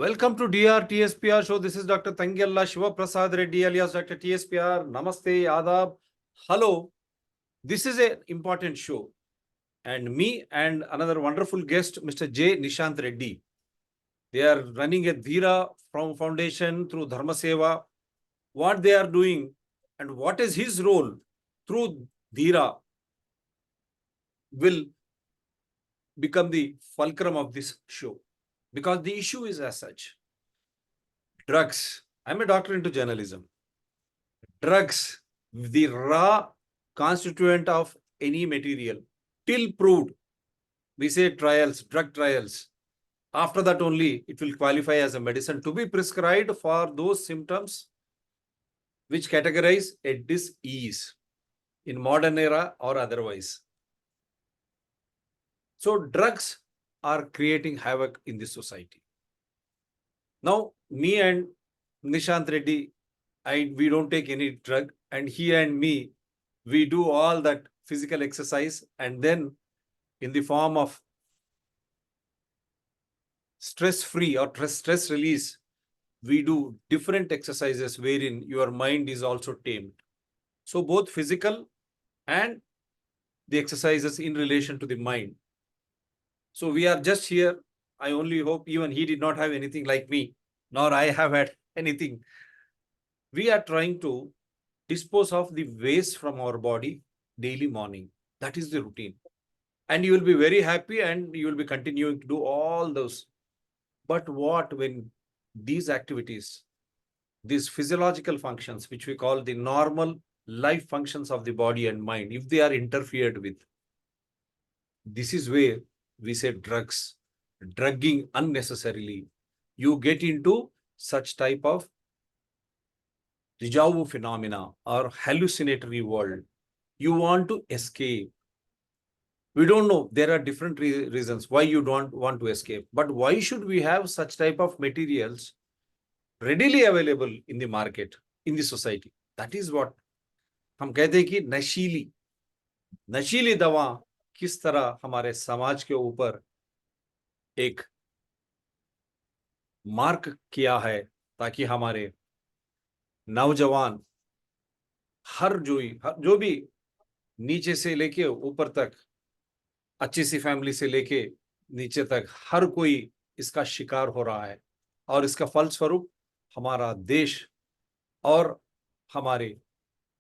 Welcome to DRTSPR show. This is Dr. Tangella Shiva Prasad Reddy alias Dr. TSPR. Namaste, Adab. Hello. This is an important show. And me and another wonderful guest, Mr. J. Nishanth Reddy. They are running a DHEERAH from foundation through Dharma Seva. What they are doing and what is his role through DHEERAH will become the fulcrum of this show. Because the issue is as such. Drugs. I'm a doctor into journalism. Drugs, the raw constituent of any material, till proved, we say trials, drug trials. After that only, it will qualify as a medicine to be prescribed for those symptoms which categorize a disease in modern era or otherwise. So drugs are creating havoc in this society. Now, me and Nishanth Reddy, we don't take any drug, and he and me, we do all that physical exercise, and then in the form of stress-free or stress release, we do different exercises wherein your mind is also tamed. So both physical and the exercises in relation to the mind. So we are just here. I only hope even he did not have anything like me, nor I have had anything. We are trying to dispose of the waste from our body daily morning. That is the routine. And you will be very happy and you will be continuing to do all those. But what when these activities, these physiological functions, which we call the normal life functions of the body and mind, if they are interfered with, this is where we say drugs, drugging unnecessarily. You get into such type of deja vu phenomena or hallucinatory world. You want to escape. We don't know. There are different reasons why you don't want to escape. But why should we have such type of materials readily available in the market, in the society? That is what हम कहते हैं कि नशीली दवा किस तरह हमारे समाज के ऊपर एक मार्क किया है, ताकि हमारे नौजवान हर जो भी नीचे से लेके ऊपर तक, अच्छी सी फैमिली से लेके नीचे तक, हर कोई इसका शिकार हो रहा है, और इसका फलस्वरूप हमारा देश और हमारे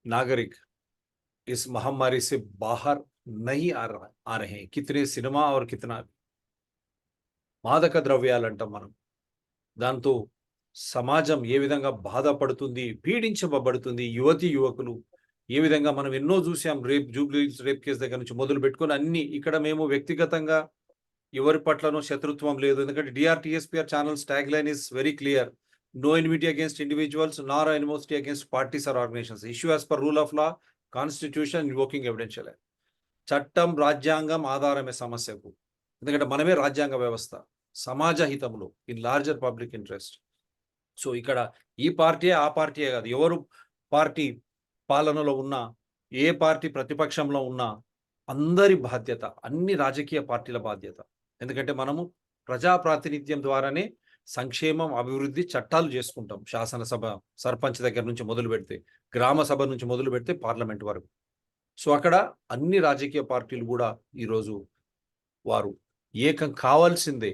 नागरिक इस महामारी से बाहर नहीं आ रहे हैं. कितने सिनेमा और कितना మాదక ద్రవ్యాలు అంటాం మనం, దాంతో సమాజం ఏ విధంగా బాధపడుతుంది, పీడించబడుతుంది, యువతి యువకులు ఏ విధంగా మనం ఎన్నో చూసాం. రేప్ కేసు దగ్గర నుంచి మొదలు పెట్టుకొని అన్ని. ఇక్కడ మేము వ్యక్తిగతంగా ఎవరి పట్లనో శత్రుత్వం లేదు, ఎందుకంటే DRTSPR channels tag line is very clear: no enmity against individuals nor animosity against parties or organizations. Issue as per rule of law, constitution, invoking evidential. చట్టం రాజ్యాంగం ఆధారమే సమస్యకు, ఎందుకంటే మనమే రాజ్యాంగ వ్యవస్థ, సమాజ హితంలో, in larger public interest. So ఇక్కడ ఈ పార్టీ ఆ పార్టీ కాదు, ఎవరు పార్టీ పాలనలో ఉన్నా, ఏ పార్టీ ప్రతిపక్షంలో ఉన్నా, అందరి బాధ్యత, అన్ని రాజకీయ పార్టీల బాధ్యత. ఎందుకంటే మనము ప్రజా ప్రాతినిధ్యం ద్వారానే సంక్షేమం, అభివృద్ధి, చట్టాలు చేసుకుంటాం. శాసనసభ, సర్పంచ్ దగ్గర నుంచి మొదలు పెడితే, గ్రామ సభ నుంచి మొదలు పెడితే పార్లమెంట్ వరకు. సో అక్కడ అన్ని రాజకీయ పార్టీలు కూడా ఈరోజు వారు ఏకం కావాల్సిందే.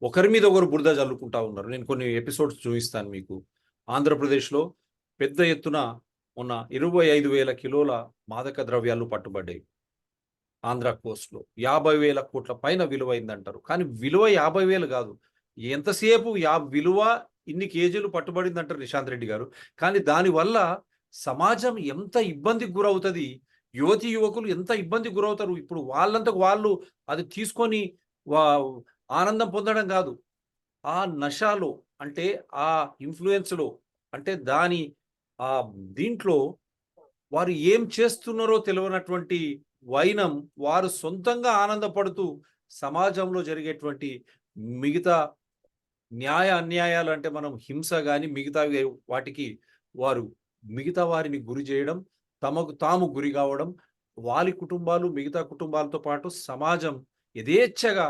ఒకరి మీద ఒకరు బురద జల్లుకుంటా ఉన్నారు. నేను కొన్ని ఎపిసోడ్స్ చూపిస్తాను మీకు. ఆంధ్రప్రదేశ్లో పెద్ద ఎత్తున ఉన్న 25,000 కిలోల మాదక ద్రవ్యాలు పట్టుబడ్డాయి. ఆంధ్ర కోస్ట్లో 50,000 కోట్ల పైన విలువైందంటారు. కానీ విలువ 50,000 కాదు, ఎంతసేపు విలువ ఇన్ని కేజీలు పట్టుబడిందంటారు నిశాంత్ రెడ్డి గారు. కానీ దానివల్ల సమాజం ఎంత ఇబ్బందికి గురవుతుంది, యువతి యువకులు ఎంత ఇబ్బందికి గురవుతారు. ఇప్పుడు వాళ్ళంతకు వాళ్ళు అది తీసుకొని ఆనందం పొందడం కాదు, ఆ నషాలో, అంటే ఆ ఇన్ఫ్లుయెన్స్లో, అంటే దీంట్లో వారు ఏం చేస్తున్నారో తెలియనటువంటి వైనం, వారు సొంతంగా ఆనందపడుతూ సమాజంలో జరిగేటువంటి మిగతా న్యాయ అన్యాయాలు, అంటే మనం హింస కానీ మిగతా వాటికి వారు మిగతా వారిని గురి చేయడం, తమకు తాము గురి కావడం, వారి కుటుంబాలు మిగతా కుటుంబాలతో పాటు సమాజం యథేచ్ఛగా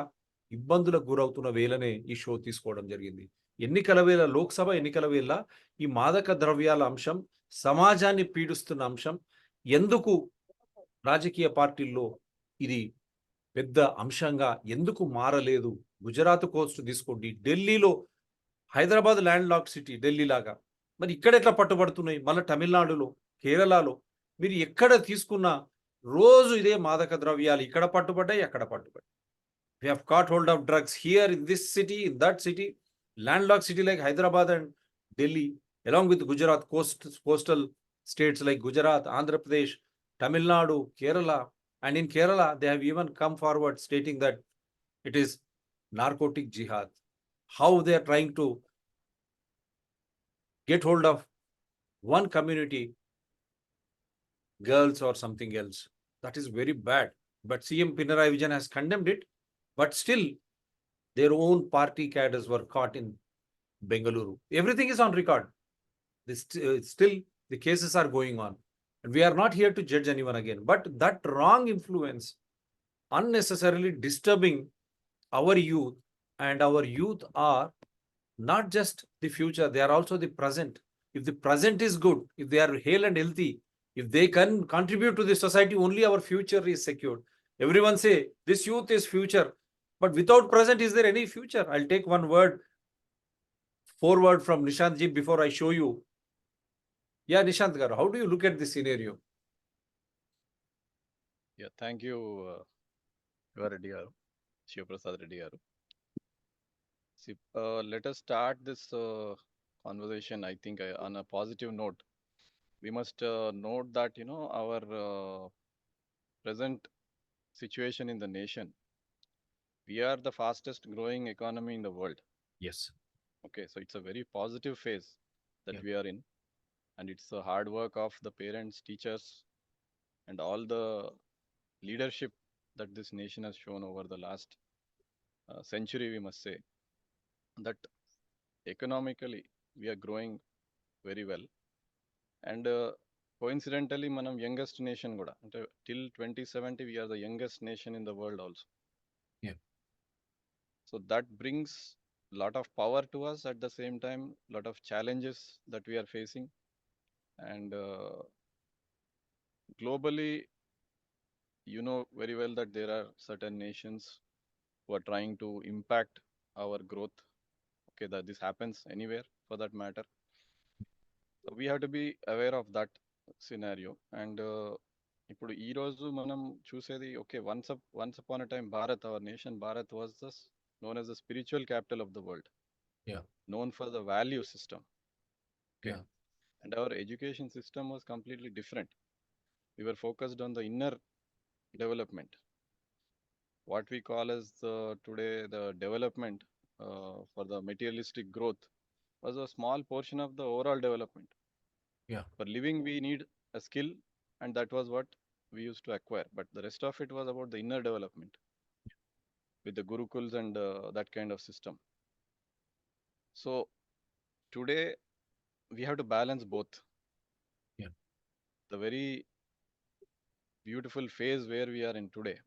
ఇబ్బందులకు గురవుతున్న వేళనే ఈ షో తీసుకోవడం జరిగింది. ఎన్నికల వేళ లోక్సభ ఎన్నికల వేళ ఈ మాదక ద్రవ్యాల అంశం సమాజాన్ని పీడిస్తున్న అంశం ఎందుకు రాజకీయ పార్టీల్లో ఇది పెద్ద అంశంగా ఎందుకు మారలేదు? గుజరాత్ కోస్ట్ తీసుకోండి, ఢిల్లీలో Hyderabad land lock city Delhi లాగా. మరి ఇక్కడ ఎట్లా పట్టుబడుతున్నాయి? మళ్ళీ తమిళనాడులో, కేరళలో మీరు ఎక్కడ తీసుకున్నా రోజు ఇదే మాదక ద్రవ్యాలు ఇక్కడ పట్టుబడ్డాయి, అక్కడ పట్టుబడ్డాయి. We have caught hold of drugs here in this city, in that city, landlocked city like Hyderabad and Delhi, along with Gujarat, coastal states like Gujarat, Andhra Pradesh, Tamil Nadu, Kerala. And in Kerala, they have even come forward stating that it is narcotic jihad. How they are trying to get hold of one community, girls or something else. That is very bad. But CM Pinarayi Vijayan has condemned it. But still, their own party cadres were caught in Bengaluru. Everything is on record. Still, the cases are going on. And we are not here to judge anyone again. But that wrong influence unnecessarily disturbing our youth, and our youth are not just the future, they are also the present. If the present is good, if they are hale and healthy, if they can contribute to the society, only our future is secured. Everyone say this youth is future, but without present, is there any future? I'll take one word, forward from Nishanth ji before I show you. Yeah, Nishanth garu, how do you look at this scenario? Yeah, thank you, Reddy garu, Shivaprasad Reddy garu. See, let us start this conversation, I think, on a positive note. We must note that, our present situation in the nation, we are the fastest growing economy in the world. Yes. Okay, so it's a very positive phase that Yeah. we are in. And it's the hard work of the parents, teachers, and all the leadership that this nation has shown over the last century, we must say, that economically we are growing very well. And coincidentally, manam youngest nation kuda. Till 2070, we are the youngest nation in the world also. Yeah. So that brings a lot of power to us, at the same time, a lot of challenges that we are facing. And globally, you know very well that there are certain nations who are trying to impact our growth. Okay, that this happens anywhere for that matter. So we have to be aware of that scenario. And ఇప్పుడు ఈ రోజు మనం చూసేది okay once upon a time Bharat, our nation Bharat was the known as the spiritual capital of the world. Yeah. Known for the value system. Okay. Yeah. And our education system was completely different. We were focused on the inner development. What we call as today the development for the materialistic growth was a small portion of the overall development. Yeah. For living, we need a skill, and that was what we used to acquire. But the rest of it was about the inner development with the gurukuls and that kind of system. So today we have to balance both. Yeah. The very beautiful phase where we are in today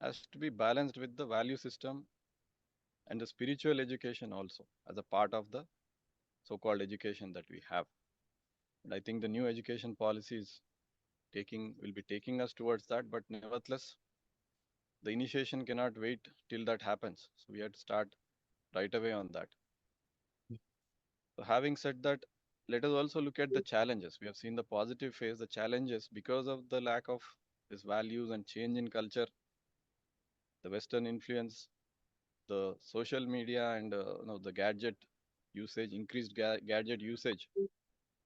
has to be balanced with the value system and the spiritual education also as a part of the so-called education that we have. And I think the new education policies will be taking us towards that, but nevertheless, the initiation cannot wait till that happens. So we have to start right away on that. So having said that, let us also look at the challenges. We have seen the positive phase, the challenges because of the lack of these values and change in culture, the Western influence, the social media, and the gadget usage, increased gadget usage,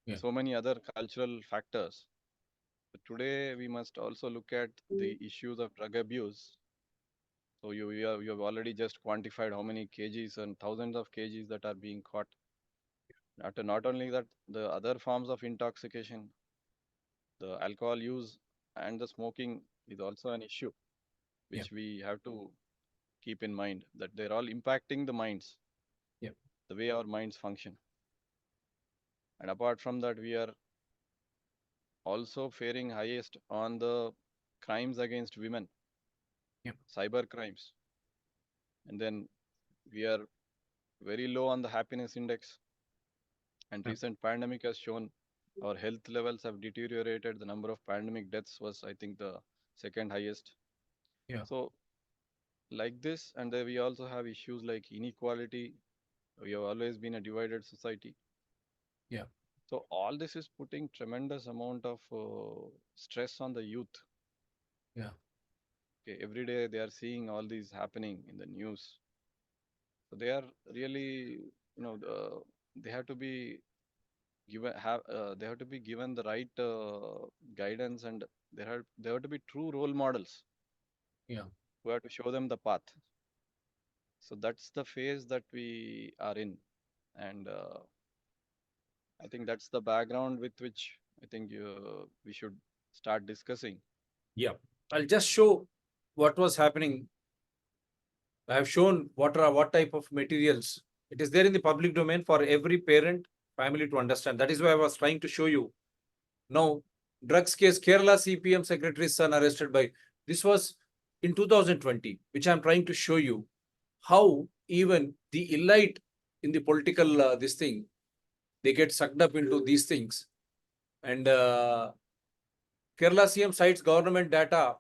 Yeah. so many other cultural factors. But today we must also look at the issues of drug abuse. So you have already just quantified how many kgs and thousands of kgs that are being caught. Not only that, the other forms of intoxication, the alcohol use and the smoking is also an issue, Yeah. which we have to keep in mind that they're all impacting the minds, Yeah. the way our minds function. And apart from that, we are also faring highest on the crimes against women, Yeah. cyber crimes. And then we are very low on the happiness index. And Yeah. recent pandemic has shown our health levels have deteriorated. The number of pandemic deaths was, I think, the second highest. Yeah. So like this, and then we also have issues like inequality. We have always been a divided society. Yeah. So all this is putting tremendous amount of stress on the youth. Yeah. Okay, every day they are seeing all these happening in the news. So they are really, they have to be they have to be given the right guidance, and they have to be true role models Yeah. who have to show them the path. So that's the phase that we are in, and I think that's the background with which I think we should start discussing. Yeah. I'll just show what was happening. I have shown what type of materials. It is there in the public domain for every parent family to understand. That is why I was trying to show you. Now, drugs case, Kerala CPM secretary's son arrested by. This was in 2020, which I'm trying to show you how even the elite in the political this thing, they get sucked up into these things. And Kerala CM cites government data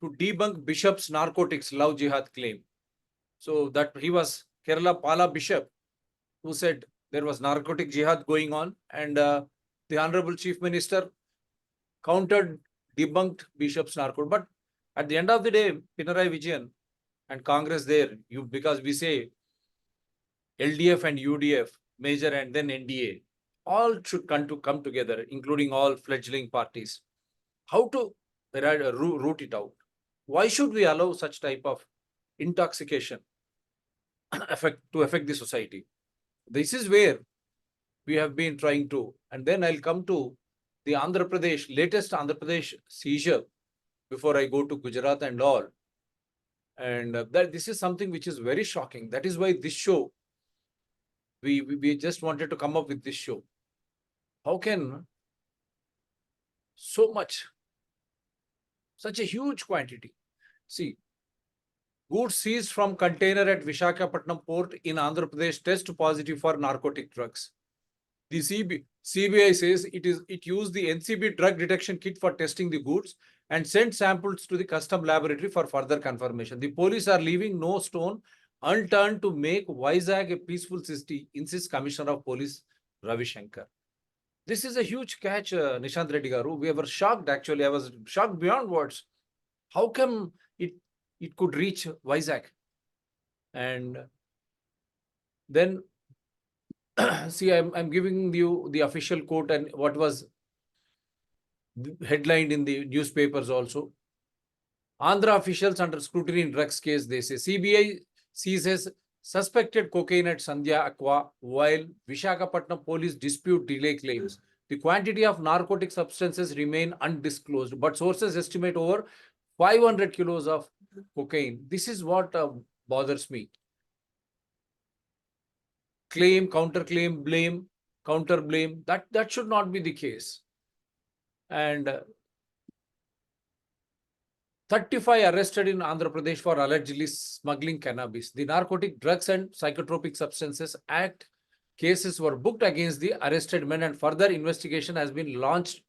to debunk Bishop's narcotics love jihad claim. So that he was Kerala Pala Bishop who said there was narcotic jihad going on, and the Honorable Chief Minister countered, debunked Bishop's narcotic. But at the end of the day, Pinarayi Vijayan and Congress there, because we say LDF and UDF, major and then NDA, all should come together, including all fledgling parties. How to root it out? Why should we allow such type of intoxication affect the society? This is where we have been trying to, and then I'll come to the latest Andhra Pradesh seizure before I go to Gujarat and all. And that this is something which is very shocking. That is why this show, we just wanted to come up with this show. How can so much, such a huge quantity? See, goods seized from container at Vishakhapatnam port in Andhra Pradesh test positive for narcotic drugs. The CBI says it used the NCB drug detection kit for testing the goods and sent samples to the custom laboratory for further confirmation. The police are leaving no stone unturned to make Vizag a peaceful city, insists Commissioner of Police Ravi Shankar. This is a huge catch, Nishanth Reddy garu. We were shocked, actually. I was shocked beyond words. How come it could reach Vizag? And then, see, I'm giving you the official quote and what was headlined in the newspapers also. Andhra officials under scrutiny in drugs case, they say. CBI seizes suspected cocaine at Sandhya Aqua, while Vishakhapatnam police dispute delay claims. The quantity of narcotic substances remain undisclosed, but sources estimate over 500 kilos of cocaine. This is what bothers me. Claim, counterclaim, blame, counter blame. That should not be the case. And 35 arrested in Andhra Pradesh for allegedly smuggling cannabis. The Narcotic Drugs and Psychotropic Substances Act cases were booked against the arrested men, and further investigation has been launched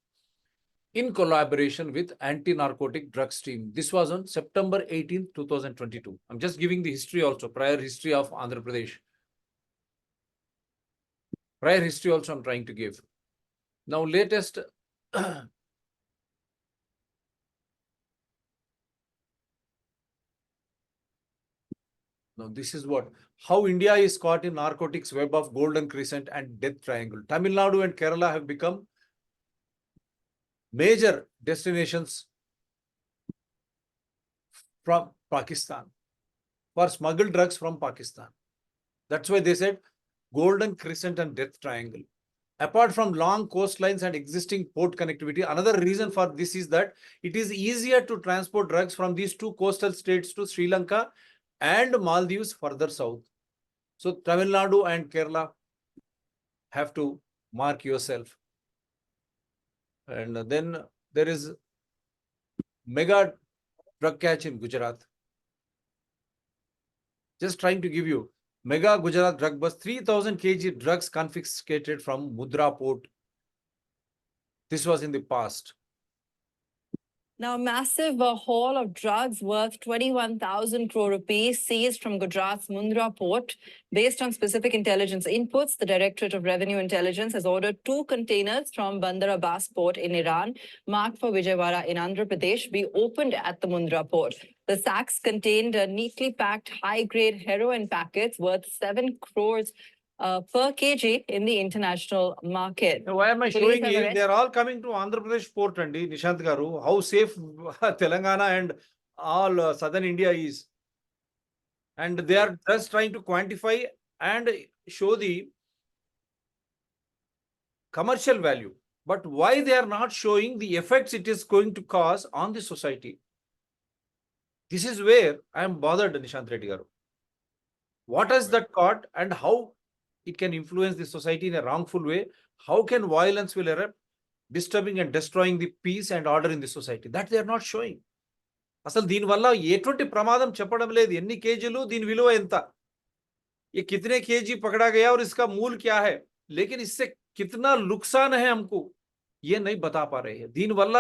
in collaboration with Anti-Narcotic Drugs Team. This was on September 18, 2022. I'm just giving the history also, prior history of Andhra Pradesh. Prior history also I'm trying to give. Now latest now, this is how India is caught in narcotics web of Golden Crescent and Death Triangle. Tamil Nadu and Kerala have become major destinations from Pakistan for smuggled drugs from Pakistan. That's why they said Golden Crescent and Death Triangle. Apart from long coastlines and existing port connectivity, another reason for this is that it is easier to transport drugs from these two coastal states to Sri Lanka and Maldives further south. So Tamil Nadu and Kerala have to mark yourself. And then there is mega drug catch in Gujarat. Just trying to give you Mega Gujarat drug bust, 3,000 kg drugs confiscated from Mudra port. This was in the past. Now, massive haul of drugs worth 21,000 crore rupees seized from Gujarat's Mundra port. Based on specific intelligence inputs, the Directorate of Revenue Intelligence has ordered 2 containers from Bandar Abbas port in Iran, marked for Vijayawada in Andhra Pradesh, be opened at the Mundra port. The sacks contained neatly packed high-grade heroin packets worth 7 crores per kg in the international market. Now, why am I Police showing have you? arrested- They are all coming to Andhra Pradesh port, and Nishanth Garu, how safe Telangana and all southern India is. And they are just trying to quantify and show the commercial value. But why they are not showing the effects it is going to cause on the society? This is where I am bothered, Nishanth Reddy Garu. What has that caught and how it can influence the society in a wrongful way? How can violence will erupt, disturbing and destroying the peace and order in the society? That they are not showing. అసలు దీనివల్ల ఎటువంటి ప్రమాదం చెప్పడం లేదు. ఎన్ని కేజీలు, దీని విలువ ఎంత, ये कितने केजी पकड़ा गया और इसका मूल क्या है, लेकिन इससे कितना नुकसान है हमको ये नहीं बता पा रहे हैं. దీనివల్ల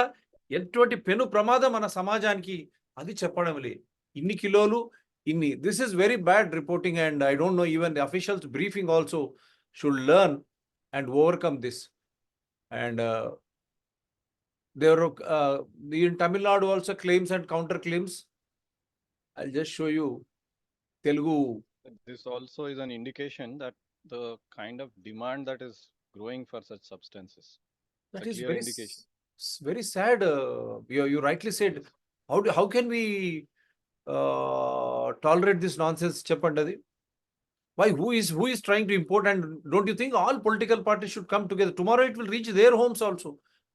ఎటువంటి పెను ప్రమాదం మన సమాజానికి అది చెప్పడం లేదు. ఇన్ని కిలోలు ఇన్ని. This is very bad reporting and I don't know even the officials briefing also should learn and overcome this. And there are in Tamil Nadu also claims and counter claims. I'll just show you Telugu. This also is an indication that the kind of demand that is growing for such substances. That a is clear very indication. very sad. You rightly said. How can we tolerate this nonsense? Cheppandadi. Why? Who is trying to import? And don't you think all political parties should come together? Tomorrow it will reach their homes also.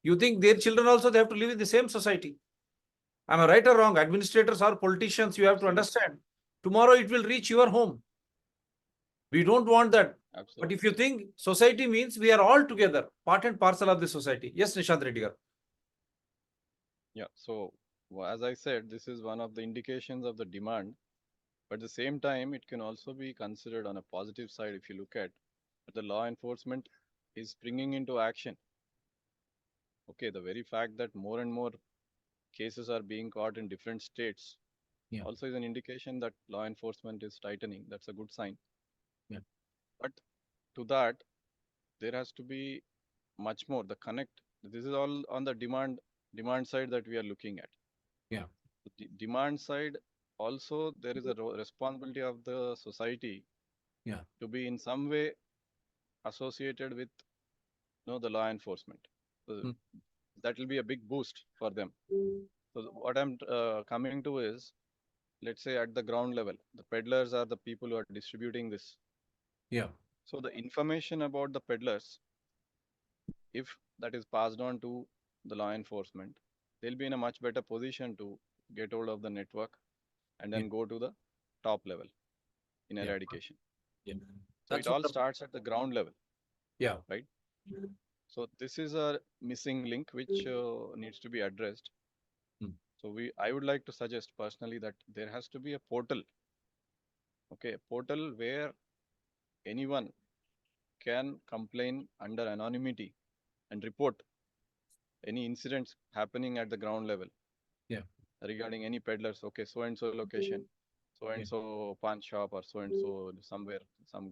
You think their children also they have to live in the same society? Am I right or wrong? Administrators or politicians, you have to understand. Tomorrow it will reach your home. We don't want that. Absolutely. But if you think society means we are all together, part and parcel of the society. Yes, Nishanth Reddy garu. Yeah. So as I said, this is one of the indications of the demand. But at the same time, it can also be considered on a positive side if you look at the law enforcement is bringing into action. Okay, the very fact that more and more cases are being caught in different states also is an indication that law enforcement is tightening. That's a good sign. Yeah. But to that, there has to be much more. The connect. This is all on the demand side that we are looking at. Yeah. The demand side also there is a responsibility of the society. Yeah. To be in some way associated with the law enforcement. So that will be a big boost for them. So what I'm coming to is, let's say at the ground level, the peddlers are the people who are distributing this. Yeah. So the information about the peddlers, if that is passed on to the law enforcement, they'll be in a much better position to get hold of the network and then go to the top level in eradication. Yeah. So it all starts at the ground level. Yeah. Right. So this is a missing link which needs to be addressed. So I would like to suggest personally that there has to be a portal. Okay, a portal where anyone can complain under anonymity and report any incidents happening at the ground level. Yeah. Regarding any peddlers. Okay, so and so location, so and so pawn shop, or so and so somewhere, some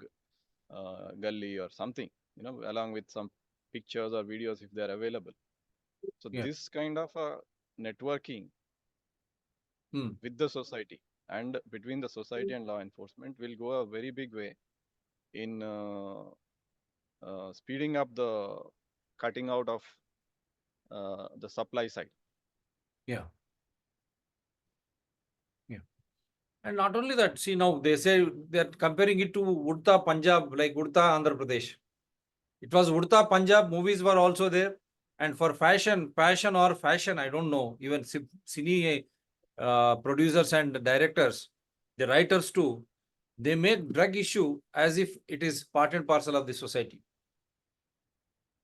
gully or something, along with some pictures or videos if they are available. So this kind of networking with the society and between the society and law enforcement will go a very big way in speeding up the cutting out of the supply side. Yeah. And not only that, see now they say they're comparing it to Udta Punjab, like Udta Andhra Pradesh. It was Udta Punjab, movies were also there. And for fashion or fashion, I don't know, even cine producers and directors, the writers too, they make drug issue as if it is part and parcel of the society.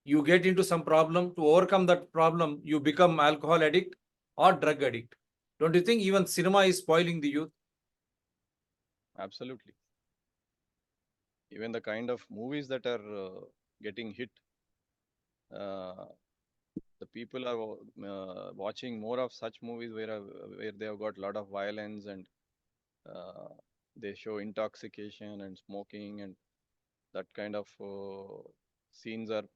You get into some problem, to overcome that problem, you become alcohol addict or drug addict. Don't you think even cinema is spoiling the youth? Absolutely. even the kind of movies that are getting hit, the people are watching more of such movies where they have got a lot of violence and they show intoxication and smoking, and that kind of scenes are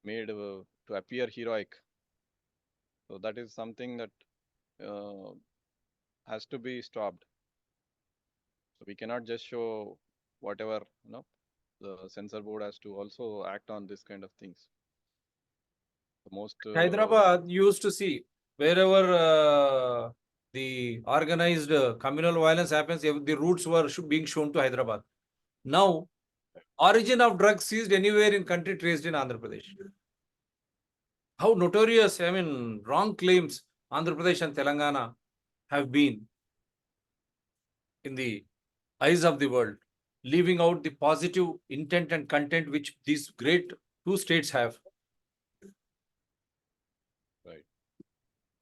made to appear heroic. So that is something that has to be stopped. So we cannot just show whatever, the censor board has to also act on this kind of things. The most Hyderabad used to see wherever the organized communal violence happens, the routes were being shown to Hyderabad. Now, origin of drugs seized anywhere in country traced in Andhra Pradesh. How notorious, I mean, wrong claims Andhra Pradesh and Telangana have been in the eyes of the world, leaving out the positive intent and content which these great two states have. Right.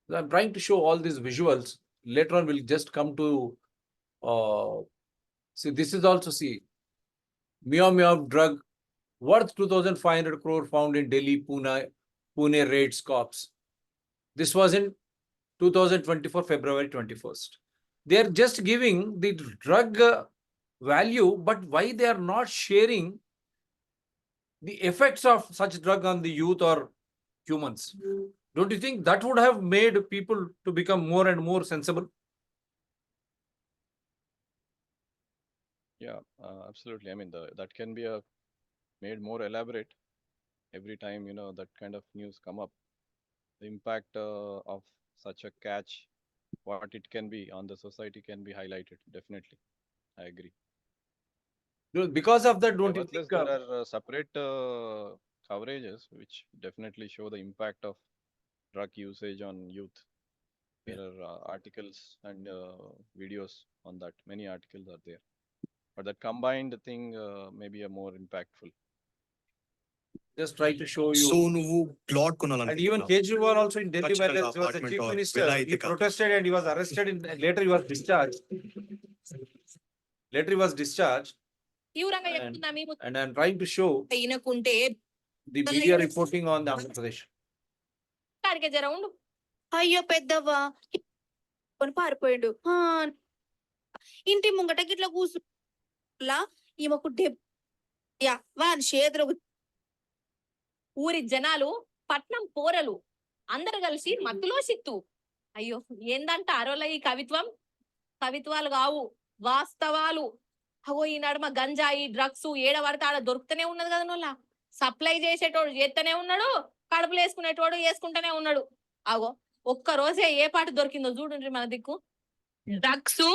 So I'm trying to show all these visuals. Later on, we'll just come to see. This is also Meow drug worth 2,500 crore found in Delhi, Pune raids cops. This was in 2024, February 21st. They are just giving the drug value, but why they are not sharing the effects of such drug on the youth or humans? Don't you think that would have made people to become more and more sensible? Yeah, absolutely. I mean, that can be made more elaborate every time, that kind of news come up. The impact of such a catch, what it can be on the society, can be highlighted. Definitely, I agree. Because of that, don't you Nevertheless, think? there are separate coverages which definitely show the impact of drug usage on youth. There are articles and videos on that. Many articles are there, but that combined thing may be a more impactful. Just try to show you. So నువ్వు plot And even Kejriwal also in Delhi, where ఖచ్చితంగా he was the apartment chief or minister, villa he అయితే కాదు. protested and he was arrested. Later he was discharged. Later he was discharged. And I'm trying to show the media reporting on the Andhra Pradesh. అయ్యో పెద్దవ్వా కొని పారిపోయాడు ఇంటి ముంగట గిట్ల కూర్చులా ఈమెకు వాని చేతులకు ఊరి జనాలు పట్నం పోరలు అందరు కలిసి మత్తులో సిత్తు. అయ్యో ఏందంట అరోల ఈ కవిత్వాలు కావు, వాస్తవాలు. అగో ఈ నడుమ గంజాయి డ్రగ్స్ ఏడబడితే ఆడ దొరుకుతూనే ఉన్నది కదా నోళ్ళ. సప్లై చేసేటోడు చేస్తూనే ఉన్నాడు, కడుపులు వేసుకునేటోడు వేసుకుంటూనే ఉన్నాడు. అగో ఒక్క రోజే ఏ పాట దొరికిందో చూడండి మన దిక్కు. డ్రగ్స్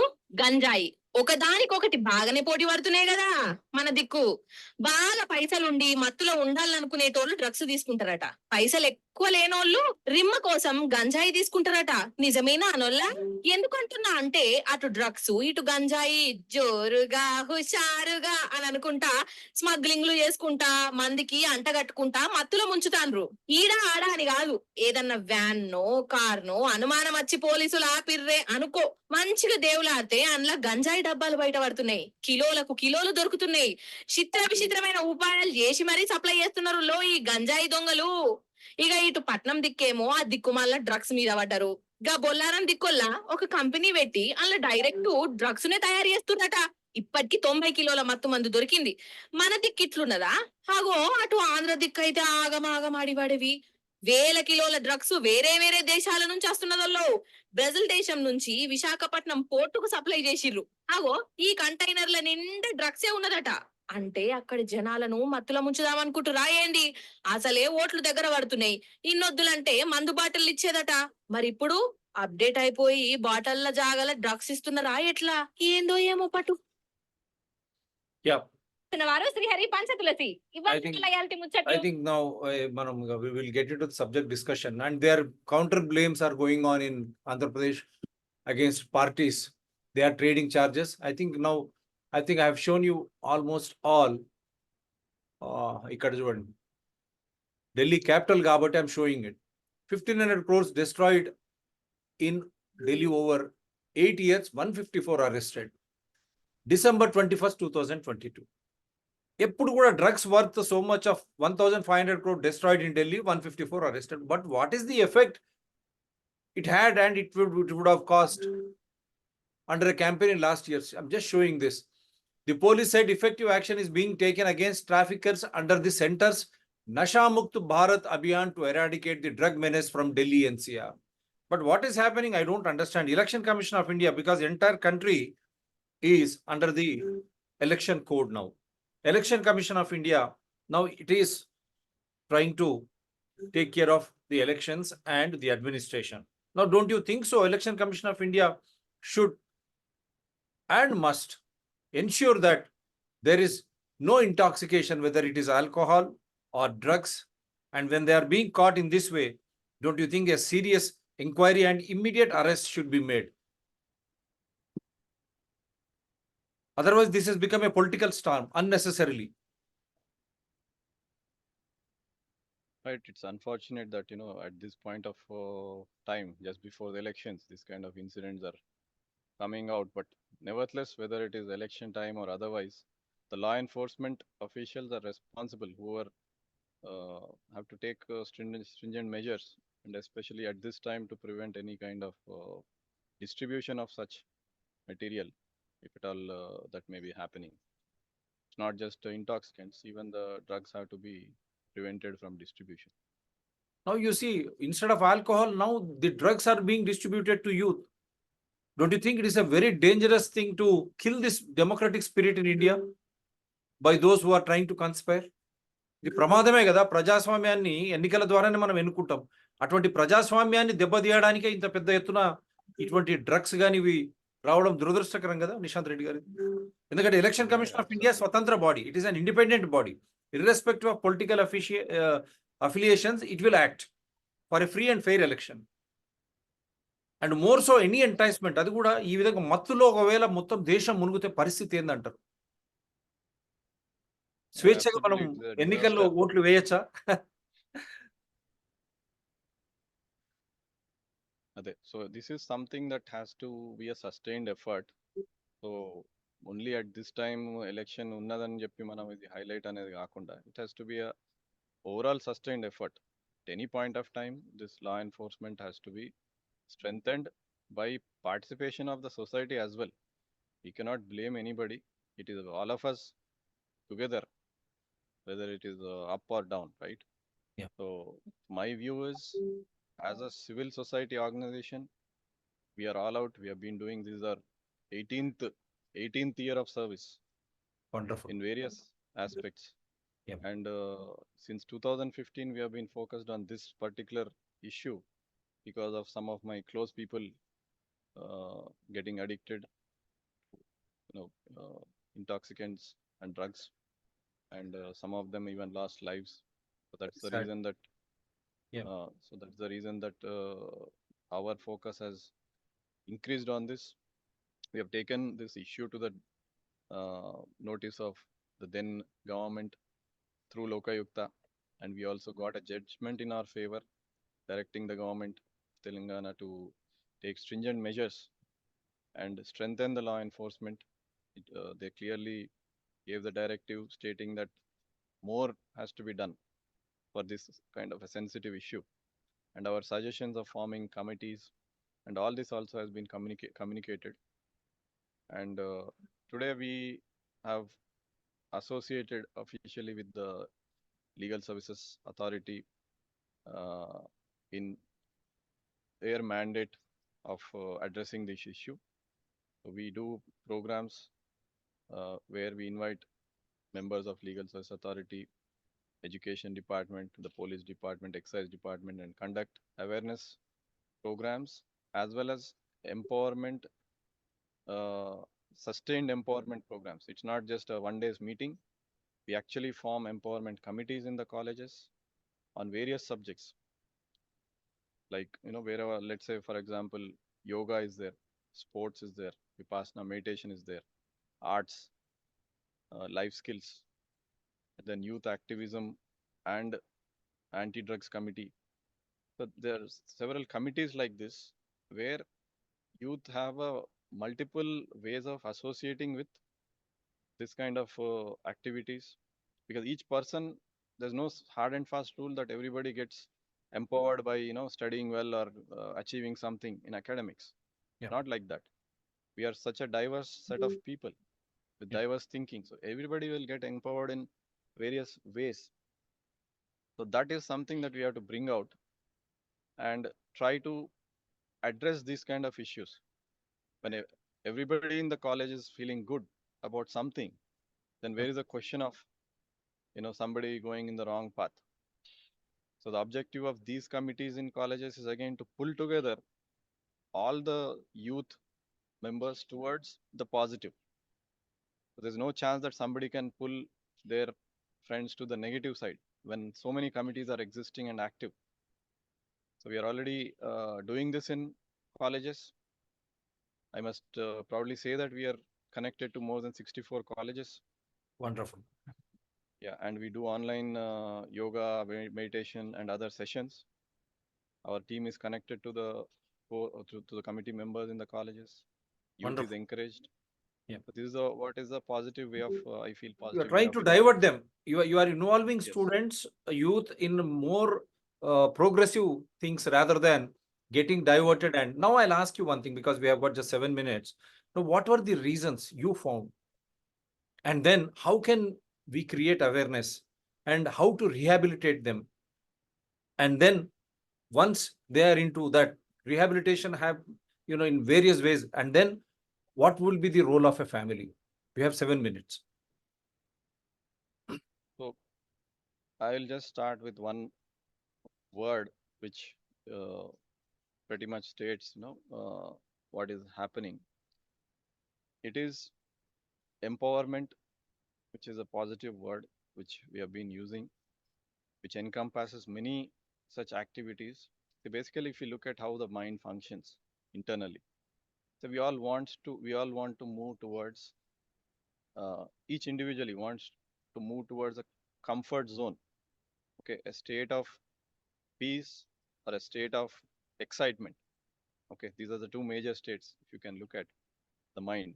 గంజాయి ఒకదానికొకటి బాగానే పోటీ పడుతున్నాయి కదా మన దిక్కు. బాగా పైసలుండి మత్తులో ఉండాలనుకునేటోళ్ళు డ్రగ్స్ తీసుకుంటారట, పైసలు ఎక్కువ లేనోళ్ళు రిమ్మ కోసం గంజాయి తీసుకుంటారట. నిజమేనా అనోళ్ళ? ఎందుకంటున్నా అంటే అటు డ్రగ్స్ ఇటు గంజాయి జోరుగా హుషారుగా అని అనుకుంటా స్మగ్లింగ్లు చేసుకుంటా మందికి అంటగట్టుకుంటా మత్తులో ముంచుతాండ్రు. ఈడ ఆడ అని కాదు, ఏదన్నా వ్యాన్నో కార్నో అనుమానం వచ్చి పోలీసులు ఆపిర్రే అనుకో, మంచిగా దేవులాడితే అందులో గంజాయి డబ్బాలు బయట పడుతున్నాయి, కిలోలకు కిలోలు దొరుకుతున్నాయి. చిత్ర విచిత్రమైన ఉపాయాలు చేసి మరీ సప్లై చేస్తున్నారు లో ఈ గంజాయి దొంగలు. ఇక ఇటు పట్నం దిక్కేమో ఆ దిక్కుమాల డ్రగ్స్ మీద పడ్డారు. గా బొల్లారం దిక్కొల్లా ఒక కంపెనీ పెట్టి అందులో డైరెక్ట్ డ్రగ్స్ నే తయారు చేస్తున్నట. ఇప్పటికి 90 కిలోల మత్తు మందు దొరికింది. మన దిక్కిట్లున్నదా? హాగో అటు ఆంధ్ర దిక్కు అయితే ఆగమాగమాడివాడేవి వేల కిలోల డ్రగ్స్ వేరే వేరే దేశాల నుంచి వస్తున్నదల్లో. బ్రెజిల్ దేశం నుంచి విశాఖపట్నం పోర్టుకు సప్లై చేసిర్రు. అగో ఈ కంటైనర్ల నిండా డ్రగ్సే ఉన్నదట. అంటే అక్కడి జనాలను మత్తుల ముంచుదామనుకుంటురా ఏంది? అసలే ఓట్లు దగ్గర పడుతున్నాయి, ఇన్నొద్దులంటే మందు బాటిల్ ఇచ్చేదట. మరి ఇప్పుడు అప్డేట్ అయిపోయి బాటిల్ల జాగల డ్రగ్స్ ఇస్తున్నారా ఎట్లా? ఏందో ఏమో పట్టు. Yeah. వారు Srihari Panchatulasi I think now we will get into the subject discussion, and their counter blames are going on in Andhra Pradesh against parties. They are trading charges. I think I have shown you almost all. Delhi capital కాబట్టి I'm showing it. 1,500 crores destroyed in Delhi over 8 years, 154 arrested. December 21st, 2022. ఎప్పుడు కూడా drugs worth so much of 1,500 crore destroyed in Delhi, 154 arrested. But what is the effect it had, and it would have cost under a campaign in last year? I'm just showing this. The police said effective action is being taken against traffickers under the center's Nasha Mukt Bharat Abhiyan to eradicate the drug menace from Delhi NCR. But what is happening, I don't understand. Election Commission of India, because the entire country is under the election code now. Election Commission of India, now it is trying to take care of the elections and the administration. Now, don't you think so? Election Commission of India should and must ensure that there is no intoxication, whether it is alcohol or drugs. And when they are being caught in this way, don't you think a serious inquiry and immediate arrest should be made? Otherwise, this has become a political storm unnecessarily. Right. It's unfortunate that, at this point of time, just before the elections, this kind of incidents are coming out. But nevertheless, whether it is election time or otherwise, the law enforcement officials are responsible who are have to take stringent measures, and especially at this time to prevent any kind of distribution of such material, if at all that may be happening. It's not just intoxicants, even the drugs have to be prevented from distribution. Now you see, instead of alcohol, now the drugs are being distributed to youth. Don't you think it is a very dangerous thing to kill this democratic spirit in India by those who are trying to conspire? ఇది ప్రమాదమే కదా. ప్రజాస్వామ్యాన్ని ఎన్నికల ద్వారానే మనం ఎన్నుకుంటాం. అటువంటి ప్రజాస్వామ్యాన్ని దెబ్బతీయడానికే ఇంత పెద్ద ఎత్తున ఇటువంటి డ్రగ్స్ కానీ ఇవి రావడం దురదృష్టకరం కదా నిశాంత్ రెడ్డి గారు. ఎందుకంటే ఎలక్షన్ కమిషన్ ఆఫ్ ఇండియా స్వతంత్ర body, it is an independent body, irrespective of political affiliations, it will act for a free and fair election. And more so any enticement, అది కూడా ఈ విధంగా మత్తులో ఒకవేళ మొత్తం దేశం మునుగుతే పరిస్థితి ఏందంటారు? స్వేచ్ఛగా మనం ఎన్నికల్లో ఓట్లు వేయచ్చా? అదే, so this is something that has to be a sustained effort. So only at this time election ఉన్నదని చెప్పి మనం ఇది హైలైట్ అనేది కాకుండా, it has to be a overall sustained effort. At any point of time, this law enforcement has to be strengthened by participation of the society as well. We cannot blame anybody. It is all of us together, whether it is up or down, right? Yeah. So my view is, as a civil society organization, we are all out. We have been doing this our 18th year of service. Wonderful. In various aspects. Yeah. And since 2015, we have been focused on this particular issue because of some of my close people getting addicted, intoxicants and drugs, and some of them even lost lives. So that's the reason that. Yeah. So that's the reason that our focus has increased on this. We have taken this issue to the notice of the then government through Lokayukta, and we also got a judgment in our favor, directing the government of Telangana to take stringent measures and strengthen the law enforcement. They clearly gave the directive stating that more has to be done for this kind of a sensitive issue. And our suggestions of forming committees and all this also has been communicated. And today we have associated officially with the Legal Services Authority in their mandate of addressing this issue. So we do programs where we invite members of Legal Service Authority, Education Department, the Police Department, Excise Department, and conduct awareness programs as well as empowerment, sustained empowerment programs. It's not just a one-day meeting. We actually form empowerment committees in the colleges on various subjects. Like, wherever, let's say, for example, yoga is there, sports is there, Vipassana meditation is there, arts, life skills, then youth activism and anti-drugs committee. So there's several committees like this where youth have a multiple ways of associating with this kind of activities, because each person, there's no hard and fast rule that everybody gets empowered by studying well or achieving something in academics. Yeah. Not like that. We are such a diverse set of people with Yeah. diverse thinking, so everybody will get empowered in various ways. So that is something that we have to bring out and try to address these kind of issues. When everybody in the college is feeling good about something, then where is the question of somebody going in the wrong path? So the objective of these committees in colleges is again to pull together all the youth members towards the positive. So there's no chance that somebody can pull their friends to the negative side when so many committees are existing and active. So we are already doing this in colleges. I must proudly say that we are connected to more than 64 colleges. Wonderful. Yeah, and we do online yoga, meditation, and other sessions. Our team is connected to the to the committee members in the colleges. Youth is Wonderful. encouraged. Yeah. So this is a, what is the positive way of I feel You are positive way trying of to divert them. You are involving Yes. students, youth in more progressive things rather than getting diverted. And now I'll ask you one thing, because we have got just 7 minutes. Now, what were the reasons you found? And then how can we create awareness and how to rehabilitate them? And then once they are into that rehabilitation, have, in various ways, and then what will be the role of a family? We have 7 minutes. So I will just start with one word which pretty much states what is happening. It is empowerment, which is a positive word which we have been using, which encompasses many such activities. So basically, if you look at how the mind functions internally, so we all want to move towards each individually wants to move towards a comfort zone, okay, a state of peace or a state of excitement. Okay, these are the two major states if you can look at the mind.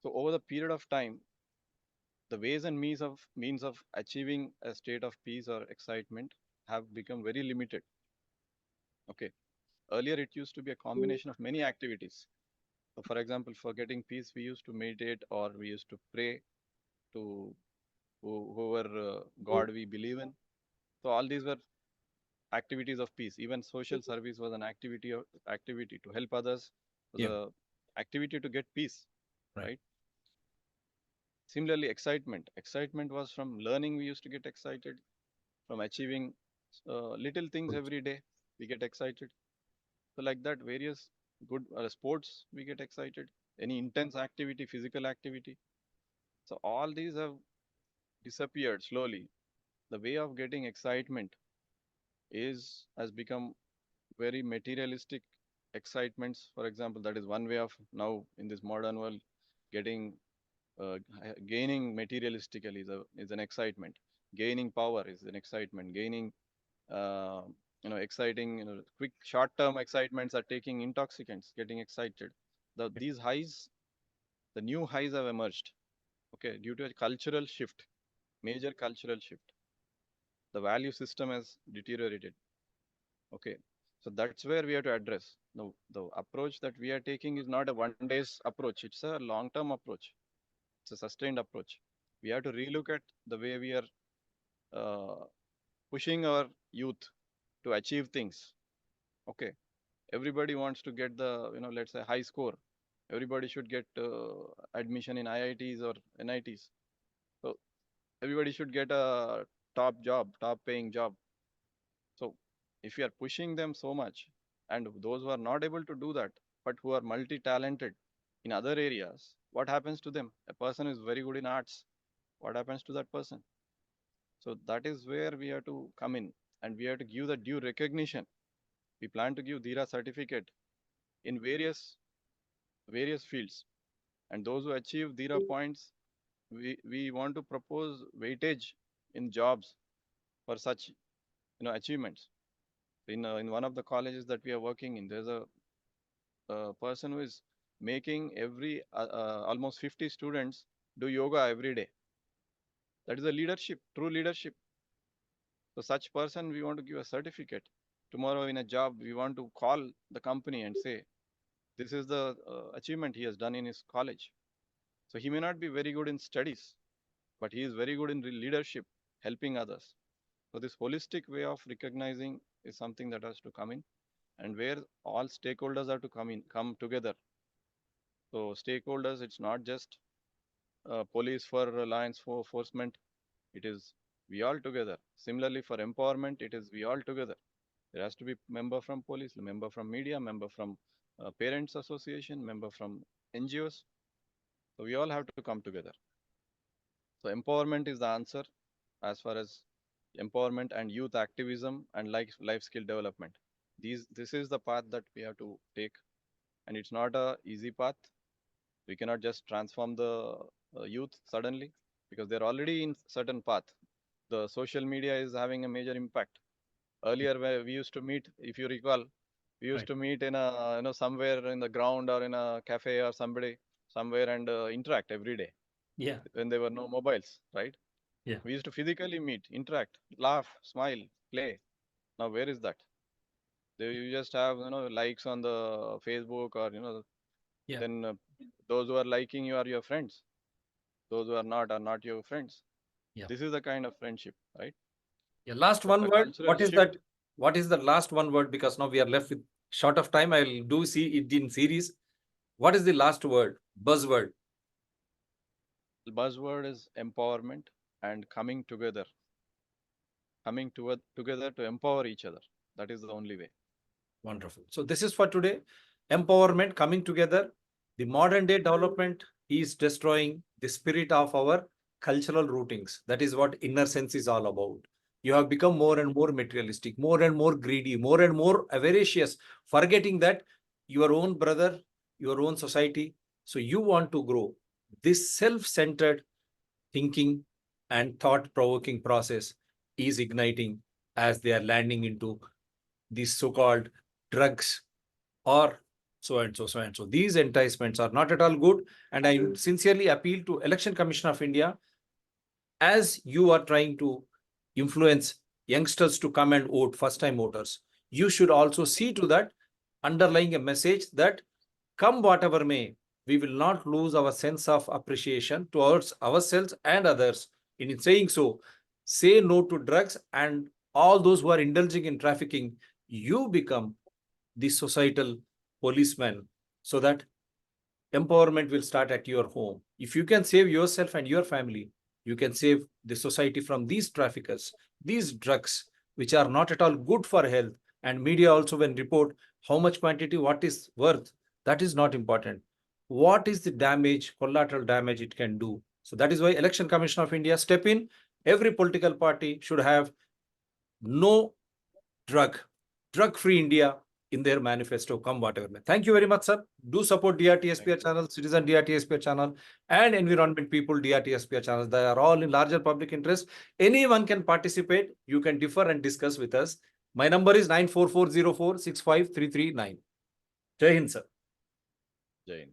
So over the period of time, the ways and means of achieving a state of peace or excitement have become very limited. Okay, earlier it used to be a combination of many activities. So for example, for getting peace, we used to meditate or we used to pray to whoever God we believe in. So all these were activities of peace. Even social service was an activity to help others. Was Yeah. a activity to get peace, Right. right? Similarly, excitement was from learning. We used to get excited from achieving little things every day. We get excited. So like that, various good sports we get excited. Any intense activity, physical activity. So all these have disappeared slowly. The way of getting excitement has become very materialistic excitements. For example, that is one way of now in this modern world getting gaining materialistically is an excitement. Gaining power is an excitement. Gaining uh, exciting, quick short-term excitements are taking intoxicants, getting excited. These highs, the new highs have emerged. Okay, due to a cultural shift, major cultural shift. The value system has deteriorated. Okay, so that's where we have to address. The approach that we are taking is not a one day's approach, it's a long term approach, it's a sustained approach. We have to relook at the way we are uh, pushing our youth to achieve things. Okay, everybody wants to get the, let's say, high score. Everybody should get admission in IITs or NITs. So everybody should get a top job, top paying job. So if you are pushing them so much, and those who are not able to do that, but who are multi-talented in other areas, what happens to them? A person is very good in arts. What happens to that person? So that is where we have to come in, and we have to give the due recognition. We plan to give DHEERAH certificate in various fields, and those who achieve DHEERAH points, we want to propose weightage in jobs for such achievements. In one of the colleges that we are working in, there's a person who is making every almost 50 students do yoga every day. That is a leadership, true leadership. So such person, we want to give a certificate. Tomorrow in a job, we want to call the company and say, this is the achievement he has done in his college. So he may not be very good in studies, but he is very good in leadership, helping others. So this holistic way of recognizing is something that has to come in, and where all stakeholders are to come together. So stakeholders, it's not just police for law enforcement, it is we all together. Similarly for empowerment, it is we all together. There has to be member from police, member from media, member from parents association, member from NGOs. So we all have to come together. So empowerment is the answer as far as empowerment and youth activism and life skill development. This is the path that we have to take, and it's not a easy path. We cannot just transform the youth suddenly because they're already in certain path. The social media is having a major impact. Earlier, where we used to meet, if you recall, we used to meet in a somewhere in the ground or in a cafe or somewhere and interact every day. Yeah. When there were no mobiles, right? Yeah. We used to physically meet, interact, laugh, smile, play. Now where is that? You just have likes on the Facebook or Yeah. then those who are liking you are your friends. Those who are not your friends. Yeah. This is the kind of friendship, right? Yeah. Last So one the word. cultural What is shift- that? What is the last one word? Because now we are left with short of time. I'll do see it in series. What is the last word? Buzzword. The buzzword is empowerment and coming together. Coming together to empower each other. That is the only way. Wonderful. So this is for today. Empowerment, coming together. The modern day development is destroying the spirit of our cultural routings. That is what inner sense is all about. You have become more and more materialistic, more and more greedy, more and more avaricious, forgetting that your own brother, your own society. So you want to grow. This self-centered thinking and thought-provoking process is igniting as they are landing into these so-called drugs or so and so, so and so. These enticements are not at all good. And I sincerely appeal to Election Commission of India, as you are trying to influence youngsters to come and vote, first-time voters, you should also see to that, underlying a message that come whatever may, we will not lose our sense of appreciation towards ourselves and others. In saying so, say no to drugs and all those who are indulging in trafficking. You become the societal policeman, so that empowerment will start at your home. If you can save yourself and your family, you can save the society from these traffickers, these drugs, which are not at all good for health. And media also, when report how much quantity, what is worth, that is not important. What is the damage, collateral damage it can do? So that is why Election Commission of India step in. Every political party should have no drug-free India in their manifesto, come whatever may. Thank you very much, sir. Do support DRTSPR channel, Citizen DRTSPR channel, and Environment People DRTSPR channels. They are all in larger public interest. Anyone can participate. You can differ and discuss with us. My number is 94404 65339. Jai Hind, sir. Jai Hind.